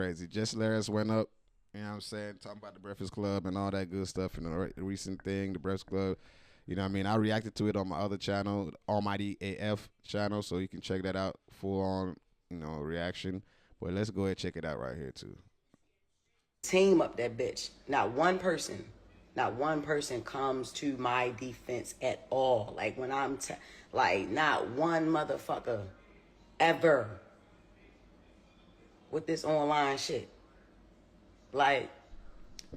Crazy. Just Larry's went up. You know what I'm saying? Talking about the Breakfast Club and all that good stuff and the recent thing, the Breakfast Club. You know what I mean? I reacted to it on my other channel, Almighty AF channel, so you can check that out. Full on, reaction. But let's go ahead and check it out right here too. Team up that bitch. Not one person comes to my defense at all. Like when I'm like not one motherfucker ever with this online shit. Like,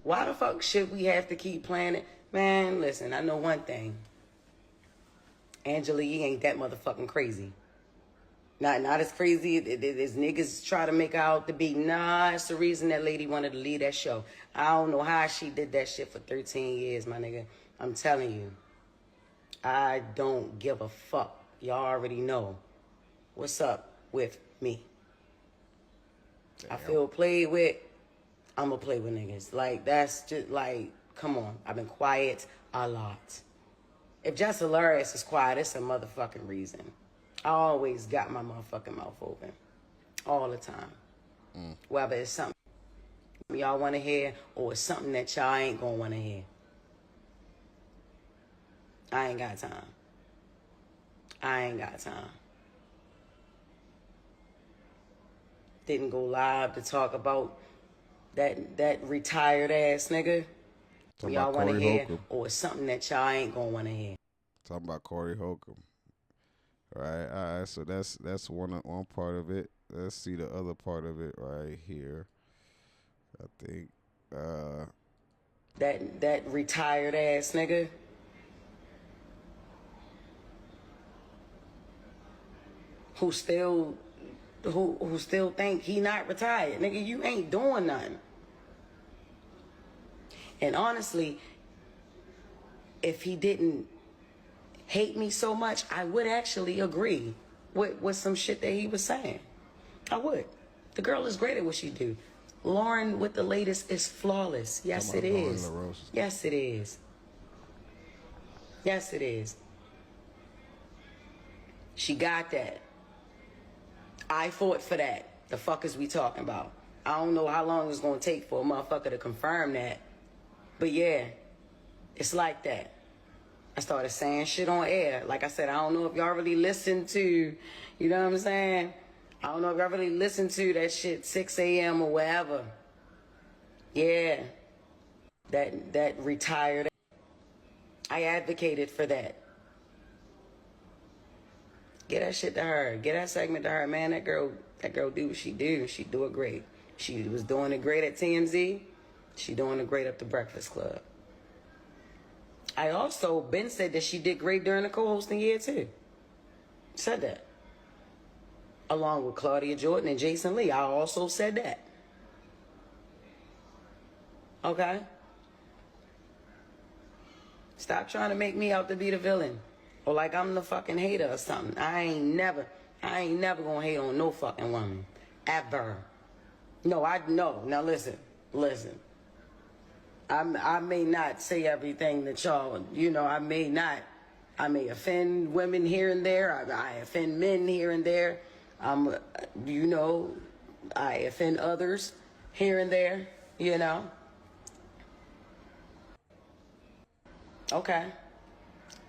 why the fuck should we have to keep playing it? Man, listen, I know one thing. Angela Yee ain't that motherfucking crazy. Not as crazy as niggas try to make out to be. Nah, it's the reason that lady wanted to leave that show. I don't know how she did that shit for 13 years, my nigga. I'm telling you. I don't give a fuck. Y'all already know what's up with me. Damn. I feel played with. I'm gonna play with niggas. Like, that's just like, come on. I've been quiet a lot. If Jess Hilarious is quiet, it's a motherfucking reason. I always got my motherfucking mouth open. All the time. Whether it's something y'all want to hear or it's something that y'all ain't gonna want to hear. I ain't got time. I ain't got time. Didn't go live to talk about that retired ass nigga. Y'all want to hear HolComb. Or it's something that y'all ain't gonna want to hear. Talking about Corey HolComb. All right. So that's one part of it. Let's see the other part of it right here. I think that retired ass nigga. Who still think he not retired. Nigga, you ain't doing nothing. And honestly, if he didn't hate me so much, I would actually agree with some shit that he was saying. I would. The girl is great at what she do. Lauren with the latest is flawless. Yes, it is. Yes, it is. Yes, it is. She got that. I fought for that. The fuck is we talking about? I don't know how long it's gonna take for a motherfucker to confirm that. But yeah, it's like that. I started saying shit on air. Like I said, I don't know if y'all really listen to, you know what I'm saying? I don't know if y'all really listen to that shit 6 a.m. or whatever. Yeah. That retired. I advocated for that. Get that shit to her. Get that segment to her. Man, that girl do what she do. She do it great. She was doing it great at TMZ. She doing it great at the Breakfast Club. I also been said that she did great during the co-hosting year too. Said that. Along with Claudia Jordan and Jason Lee. I also said that. Okay? Stop trying to make me out to be the villain. Or like I'm the fucking hater or something. I ain't never gonna hate on no fucking woman. Ever. No. Now listen. I may not say everything that y'all, I may offend women here and there. I offend men here and there. I offend others here and there, Okay.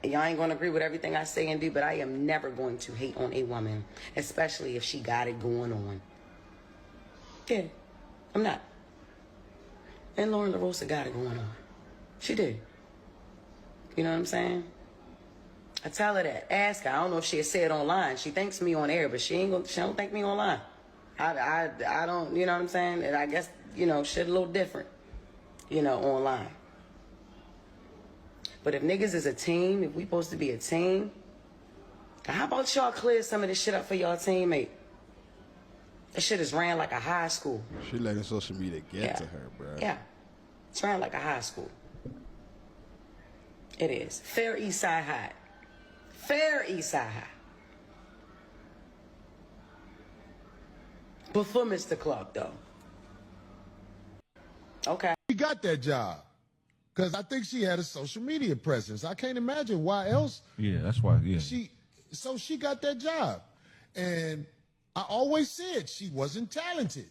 Y'all ain't gonna agree with everything I say and do, but I am never going to hate on a woman, especially if she got it going on. Yeah, I'm not. And Lauren LaRosa got it going on. She did. You know what I'm saying? I tell her that. Ask her. I don't know if she'll say it online. She thanks me on air, but she don't thank me online. I don't, you know what I'm saying? And I guess, shit a little different, online. But if niggas is a team, if we supposed to be a team, how about y'all clear some of this shit up for y'all teammate? That shit is ran like a high school. She letting social media get to her, bro. Yeah. It's ran like a high school. It is. Fair East Side High. Fair East Side High. Before Mr. Clark, though. Okay. She got that job. Because I think she had a social media presence. I can't imagine why else. Yeah, that's why, yeah. So she got that job. And I always said she wasn't talented.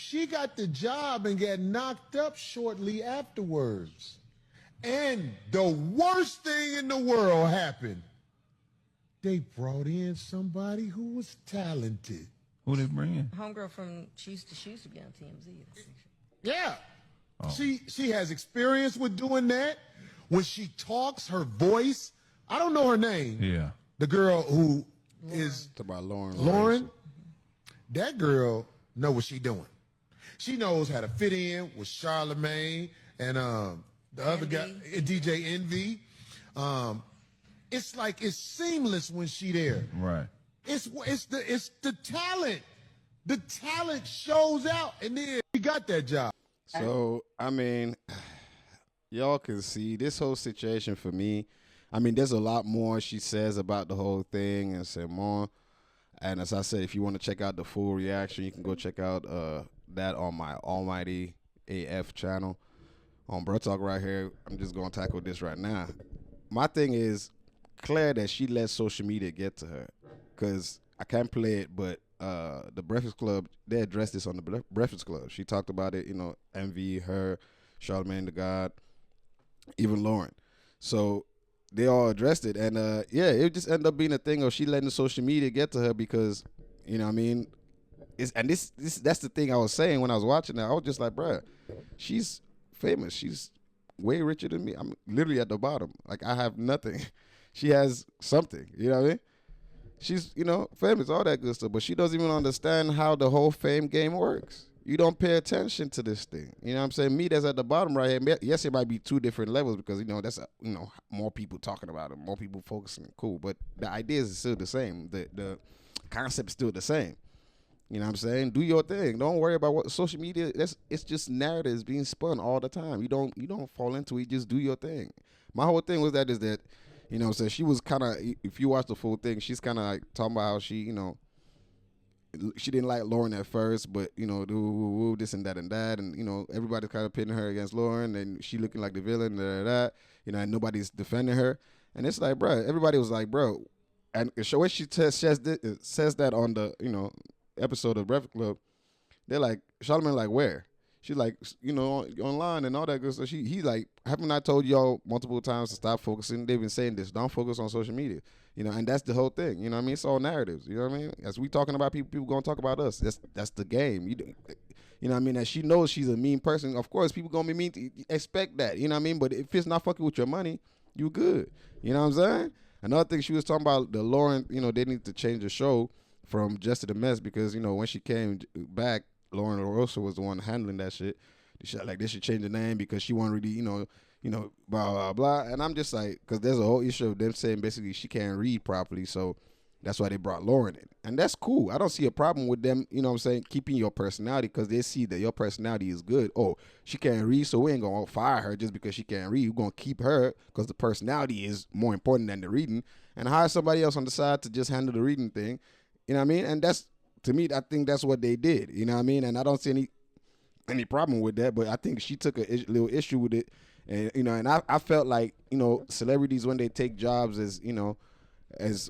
She got the job and got knocked up shortly afterwards. And the worst thing in the world happened. They brought in somebody who was talented. Who they bring in? Homegirl from she used to be on TMZ. Yeah. Oh. She has experience with doing that. When she talks, her voice, I don't know her name. Yeah. The girl who is It's about Lauren. Lauren. That girl know what she doing. She knows how to fit in with Charlamagne and the other guy, DJ Envy. It's like it's seamless when she there. Right. It's the talent. The talent shows out, and then she got that job. So, I mean, y'all can see this whole situation for me. I mean, there's a lot more she says about the whole thing and say more. And as I said, if you want to check out the full reaction, you can go check out that on my Almighty AF channel on Bro Talk right here. I'm just going to tackle this right now. My thing is clear that she let social media get to her, because I can't play it, but the Breakfast Club, they addressed this on the Breakfast Club. She talked about it, Envy, her, Charlamagne the God, even Lauren. So they all addressed it, and it just ended up being a thing of she letting the social media get to her because, you know what I mean? That's the thing I was saying when I was watching that. I was just like, bruh, she's famous. She's way richer than me. I'm literally at the bottom. Like, I have nothing. She has something, you know what I mean? She's, famous, all that good stuff, but she doesn't even understand how the whole fame game works. You don't pay attention to this thing. You know what I'm saying? Me, that's at the bottom right here. Yes, it might be two different levels because, that's, more people talking about it, more people focusing. Cool. But the idea is still the same. The concept is still the same. You know what I'm saying? Do your thing. Don't worry about what social media, it's just narratives being spun all the time. You don't fall into it. Just do your thing. My whole thing was that so she was kind of, if you watch the full thing, she's kind of like talking about how she, she didn't like Lauren at first, but, do this and that, and, everybody's kind of pitting her against Lauren, and she looking like the villain, and nobody's defending her. And it's like, bro, everybody was like, bro, and the way she says that on the, episode of Breakfast Club, they're like, Charlamagne like, where? She's like, online and all that good stuff. He's like, haven't I told y'all multiple times to stop focusing? They've been saying this. Don't focus on social media. And that's the whole thing. You know what I mean? It's all narratives. You know what I mean? As we talking about people going to talk about us. That's the game. You know what I mean? As she knows she's a mean person, of course, people going to be mean. Expect that. You know what I mean? But if it's not fucking with your money, you good. You know what I'm saying? Another thing she was talking about, the Lauren, they need to change the show from Just to the Mess because, when she came back, Lauren LaRosa was the one handling that shit. They should change the name because she wasn't really, blah, blah, blah. And I'm just like, because there's a whole issue of them saying basically she can't read properly. So that's why they brought Lauren in. And that's cool. I don't see a problem with them, keeping your personality because they see that your personality is good. Oh, she can't read, so we ain't going to fire her just because she can't read. We're going to keep her because the personality is more important than the reading and hire somebody else on the side to just handle the reading thing. You know what I mean? And that's, to me, I think that's what they did. You know what I mean? And I don't see any problem with that, but I think she took a little issue with it. And, and I felt like, celebrities, when they take jobs as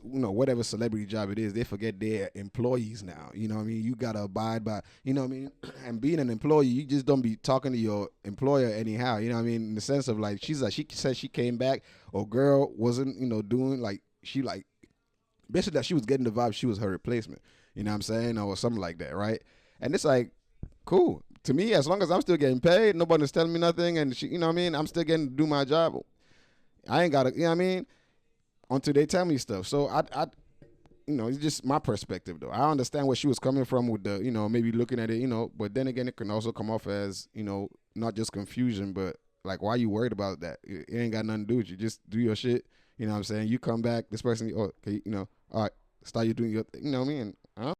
whatever celebrity job it is, they forget they're employees now. You know what I mean? You got to abide by, you know what I mean? And being an employee, you just don't be talking to your employer anyhow. You know what I mean? In the sense of like, she said she came back, or girl wasn't, doing like, basically that she was getting the vibe she was her replacement. You know what I'm saying? Or something like that, right? And it's like, cool. To me, as long as I'm still getting paid, nobody's telling me nothing, and she, you know what I mean? I'm still getting to do my job. I ain't got to, you know what I mean? Until they tell me stuff. So, I it's just my perspective, though. I understand where she was coming from with the, maybe looking at it, but then again, it can also come off as, not just confusion, but like, why are you worried about that? It ain't got nothing to do with you. Just do your shit. You know what I'm saying? You come back, this person, okay, all right, start you doing your thing, you know what I mean?